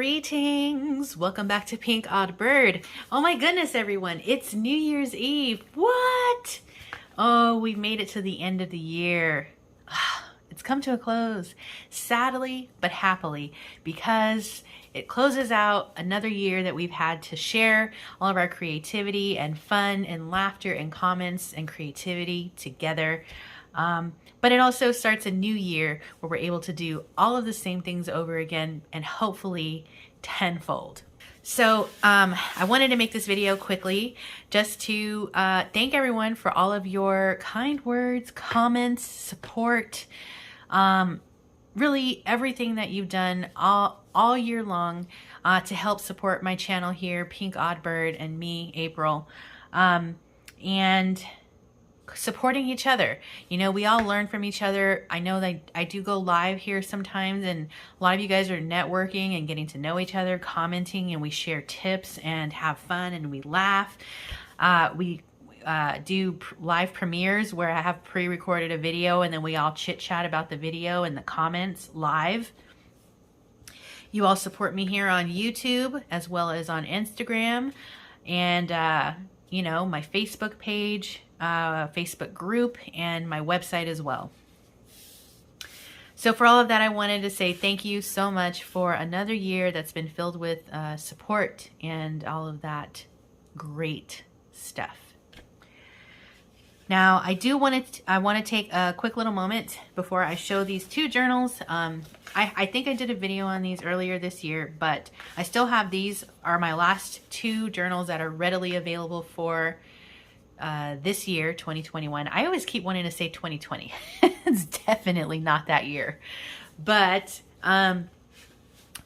Greetings! Welcome back to PinkOddBird. Oh my goodness, everyone. It's New Year's Eve. What? Oh, we made it to the end of the year. It's come to a close, sadly but happily, because it closes out another year that we've had to share all of our creativity and fun and laughter and comments and creativity together. But it also starts a new year where we're able to do all of the same things over again and hopefully tenfold. So I wanted to make this video quickly just to thank everyone for all of your kind words, comments, support, really everything that you've done all year long to help support my channel here, PinkOddBird, and me, April, and supporting each other. You know, we all learn from each other. I know that I do go live here sometimes, and a lot of you guys are networking and getting to know each other, commenting, and we share tips and have fun and we laugh. We do live premieres where I have pre-recorded a video and then we all chit chat about the video and the comments live. You all support me here on YouTube as well as on Instagram and you know, my Facebook page, Facebook group, and my website as well. So for all of that, I wanted to say thank you so much for another year that's been filled with support and all of that great stuff. Now, I want to take a quick little moment before I show these two journals. I think I did a video on these earlier this year, but I still have these are my last two journals that are readily available for this year, 2021. I always keep wanting to say 2020. It's definitely not that year, but I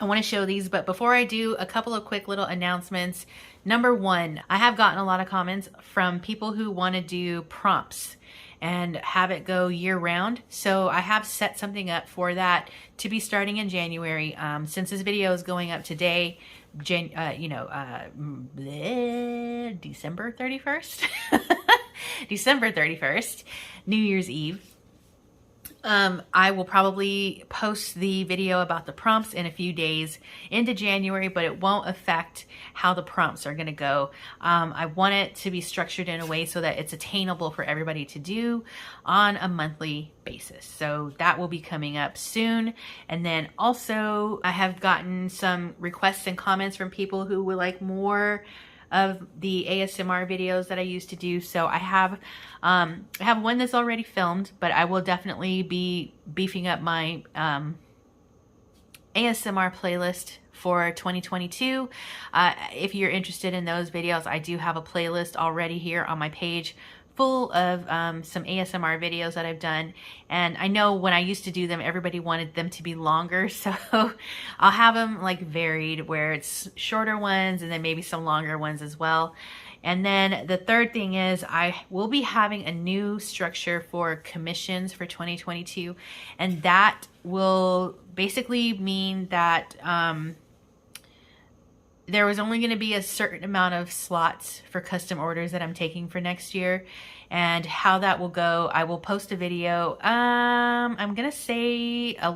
want to show these. But before I do, a couple of quick little announcements. Number one, I have gotten a lot of comments from people who want to do prompts and have it go year round. So I have set something up for that to be starting in January. Since this video is going up today, December 31st, December 31st, New Year's Eve. I will probably post the video about the prompts in a few days into January, but it won't affect how the prompts are going to go. I want it to be structured in a way so that it's attainable for everybody to do on a monthly basis. So that will be coming up soon. And then also I have gotten some requests and comments from people who would like more of the ASMR videos that I used to do. So I have one that's already filmed, but I will definitely be beefing up my ASMR playlist for 2022. If you're interested in those videos, I do have a playlist already here on my page full of some ASMR videos that I've done. And I know when I used to do them, everybody wanted them to be longer. So I'll have them like varied where it's shorter ones and then maybe some longer ones as well. And then the third thing is I will be having a new structure for commissions for 2022. And that will basically mean that there was only going to be a certain amount of slots for custom orders that I'm taking for next year, and how that will go. I will post a video. I'm going to say a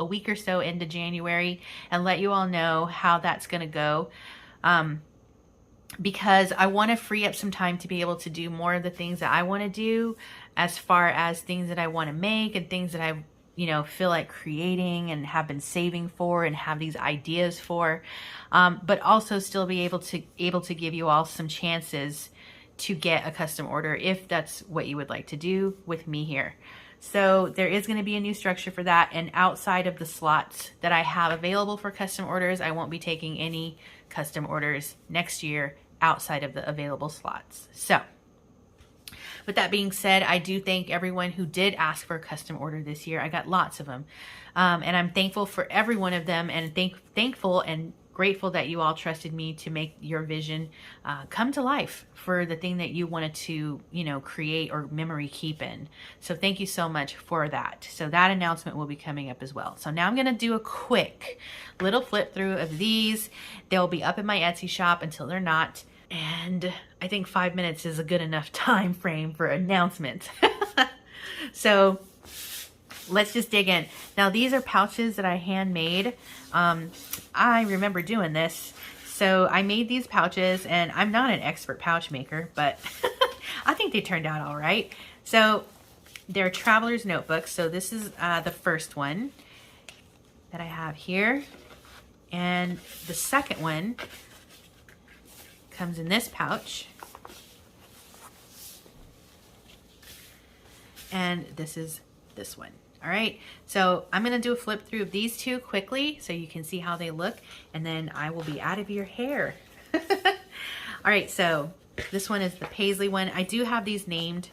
week or so into January and let you all know how that's going to go. Because I want to free up some time to be able to do more of the things that I want to do, as far as things that I want to make and things that I feel like creating and have been saving for and have these ideas for, but also still be able to give you all some chances to get a custom order if that's what you would like to do with me here. So there is going to be a new structure for that, and outside of the slots that I have available for custom orders, I won't be taking any custom orders next year outside of the available slots. So with that being said, I do thank everyone who did ask for a custom order this year. I got lots of them. And I'm thankful for every one of them, and thankful and grateful that you all trusted me to make your vision come to life for the thing that you wanted to, create or memory keep in. So thank you so much for that. So that announcement will be coming up as well. So now I'm going to do a quick little flip through of these. They'll be up in my Etsy shop until they're not. And I think 5 minutes is a good enough time frame for announcements. So let's just dig in. Now these are pouches that I handmade. I remember doing this. So I made these pouches, and I'm not an expert pouch maker, but I think they turned out all right. So they're traveler's notebooks. So this is the first one that I have here. And the second one comes in this pouch. And this is this one. All right, so I'm gonna do a flip through of these two quickly so you can see how they look, and then I will be out of your hair. All right, so this one is the Paisley one. I do have these named.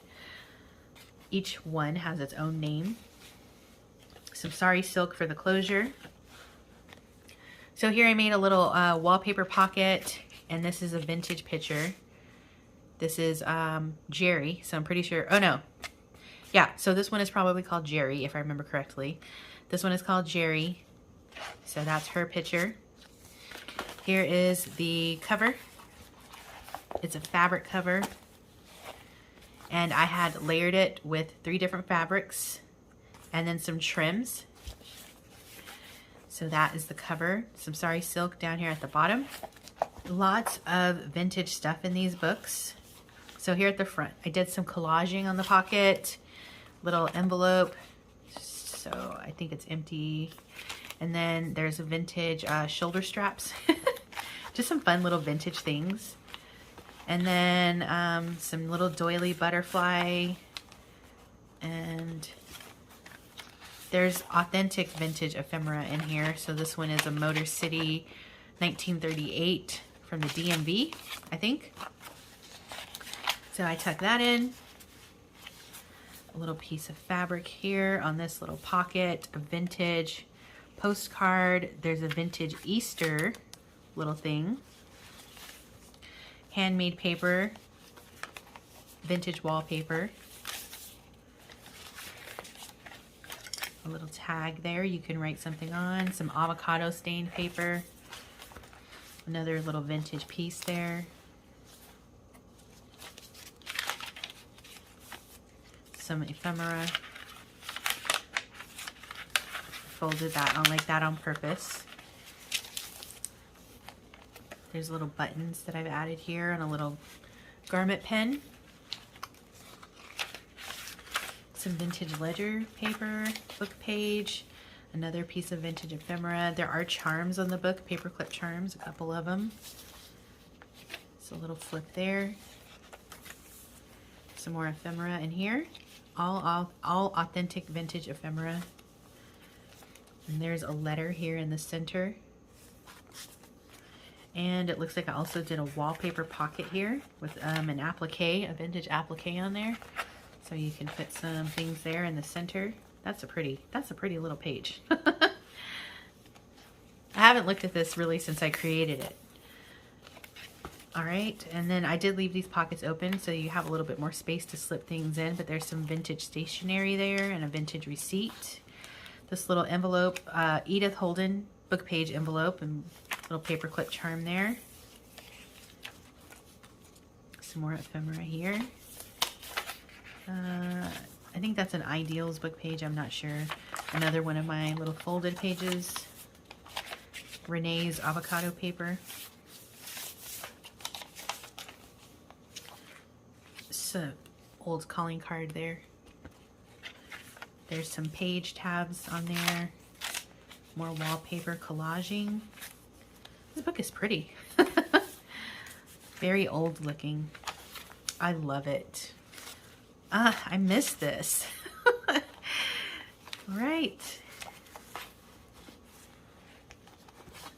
Each one has its own name. Some Sari silk for the closure. So here I made a little wallpaper pocket, and this is a vintage picture. This is Jerry, so I'm pretty sure, oh no. Yeah, so this one is probably called Jerry, if I remember correctly. This one is called Jerry, so that's her picture. Here is the cover. It's a fabric cover, and I had layered it with 3 different fabrics and then some trims. So that is the cover. Some Sari silk down here at the bottom. Lots of vintage stuff in these books. So here at the front, I did some collaging on the pocket, little envelope. So I think it's empty. And then there's a vintage shoulder straps. Just some fun little vintage things. And then some little doily butterfly. And there's authentic vintage ephemera in here. So this one is a Motor City 1938 from the DMV, I think. So I tuck that in. A little piece of fabric here on this little pocket, a vintage postcard. There's a vintage Easter little thing. Handmade paper, vintage wallpaper. A little tag there you can write something on. Some avocado stained paper. Another little vintage piece there. Some ephemera. Folded that on like that on purpose. There's little buttons that I've added here and a little garment pen. Some vintage ledger paper, book page, another piece of vintage ephemera. There are charms on the book, paperclip charms, a couple of them. So a little flip there. Some more ephemera in here. All authentic vintage ephemera. And there's a letter here in the center. And it looks like I also did a wallpaper pocket here with an applique, a vintage applique on there. So you can fit some things there in the center. That's a pretty little page. I haven't looked at this really since I created it. All right, and then I did leave these pockets open so you have a little bit more space to slip things in, but there's some vintage stationery there and a vintage receipt. This little envelope, Edith Holden book page envelope, and little paperclip charm there. Some more ephemera here. I think that's an Ideals book page, I'm not sure. Another one of my little folded pages. Renee's avocado paper. Some old calling card there. There's some page tabs on there. More wallpaper collaging. This book is pretty. Very old looking. I love it. I miss this. All right.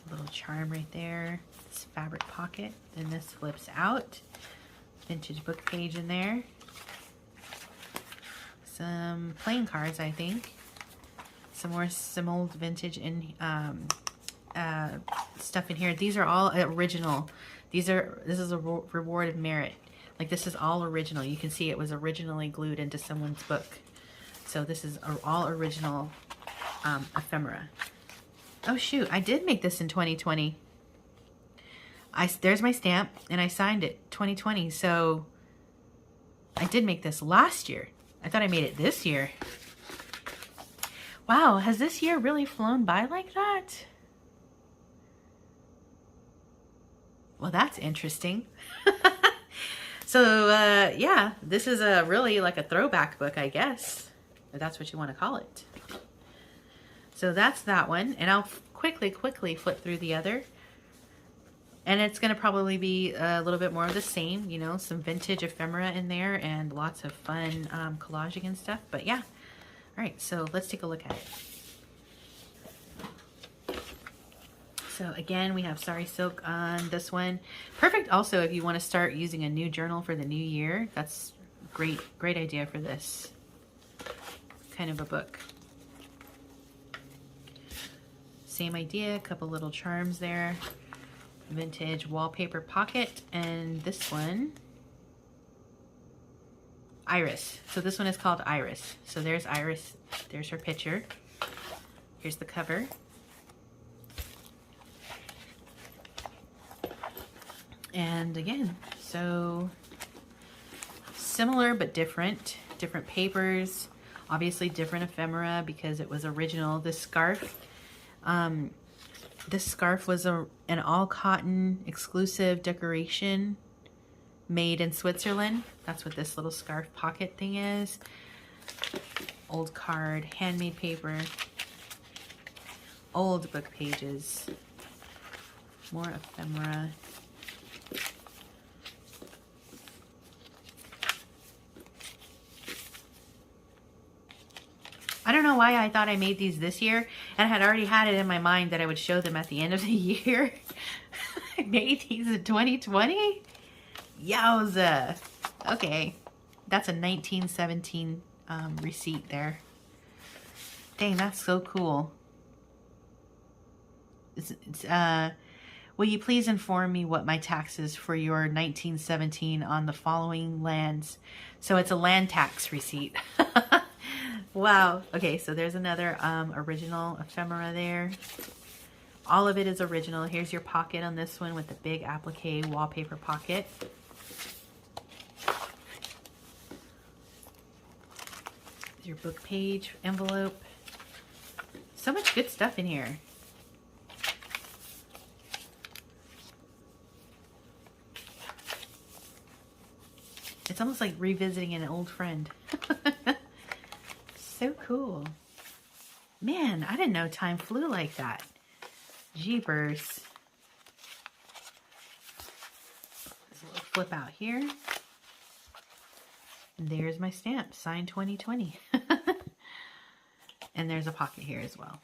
A little charm right there. This fabric pocket. Then this flips out. Vintage book page in there. Some playing cards, I think. Some old vintage in stuff in here. These are all original. This is a reward of merit. Like, this is all original. You can see it was originally glued into someone's book. So this is all original ephemera. Oh shoot, I did make this in 2020. There's my stamp, and I signed it 2020. So I did make this last year. I thought I made it this year. Wow, has this year really flown by like that? Well, that's interesting. So, yeah, this is a really like a throwback book, I guess, if that's what you want to call it. So that's that one. And I'll quickly flip through the other. And it's going to probably be a little bit more of the same, you know, some vintage ephemera in there and lots of fun collaging and stuff. But yeah. All right, so let's take a look at it. So again, we have Sari Silk on this one. Perfect also if you want to start using a new journal for the new year. That's great idea for this kind of a book. Same idea, a couple little charms there. Vintage wallpaper pocket, and this one, Iris. So this one is called Iris. So there's Iris, there's her picture. Here's the cover. And again, so similar but different papers, obviously different ephemera because it was original. This scarf was an all cotton exclusive decoration made in Switzerland. That's what this little scarf pocket thing is. Old card, handmade paper, old book pages, more ephemera. I don't know why I thought I made these this year, and I had already had it in my mind that I would show them at the end of the year. I made these in 2020? Yowza. Okay, that's a 1917 receipt there. Dang, that's so cool. Will you please inform me what my taxes for your 1917 on the following lands? So it's a land tax receipt. Wow. Okay, so there's another original ephemera there. All of it is original. Here's your pocket on this one with the big applique wallpaper pocket. Your book page envelope. So much good stuff in here. It's almost like revisiting an old friend. So cool. Man, I didn't know time flew like that. Jeepers. There's a little flip out here. And there's my stamp, signed 2020. And there's a pocket here as well.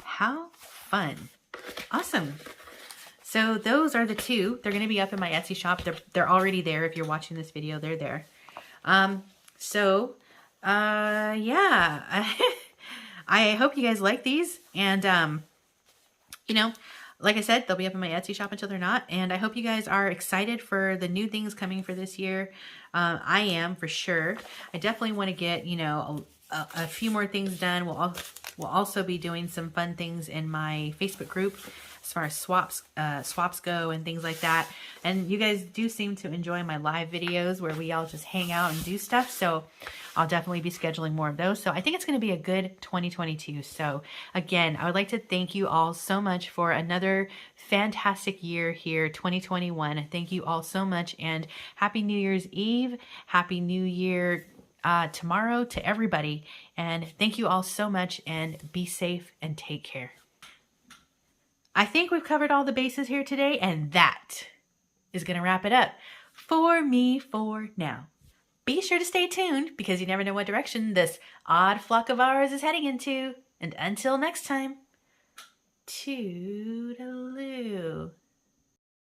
How fun. Awesome. So those are the two. They're going to be up in my Etsy shop. They're already there. If you're watching this video, they're there. Yeah, I hope you guys like these, and, you know, like I said, they'll be up in my Etsy shop until they're not, and I hope you guys are excited for the new things coming for this year. I am, for sure. I definitely want to get, you know, a few more things done. We'll also be doing some fun things in my Facebook group as far as swaps go and things like that. And you guys do seem to enjoy my live videos where we all just hang out and do stuff. So I'll definitely be scheduling more of those. So I think it's going to be a good 2022. So again, I would like to thank you all so much for another fantastic year here, 2021. Thank you all so much, and Happy New Year's Eve. Happy New Year tomorrow to everybody. And thank you all so much, and be safe and take care. I think we've covered all the bases here today, and that is going to wrap it up for me for now. Be sure to stay tuned, because you never know what direction this odd flock of ours is heading into. And until next time, toodaloo.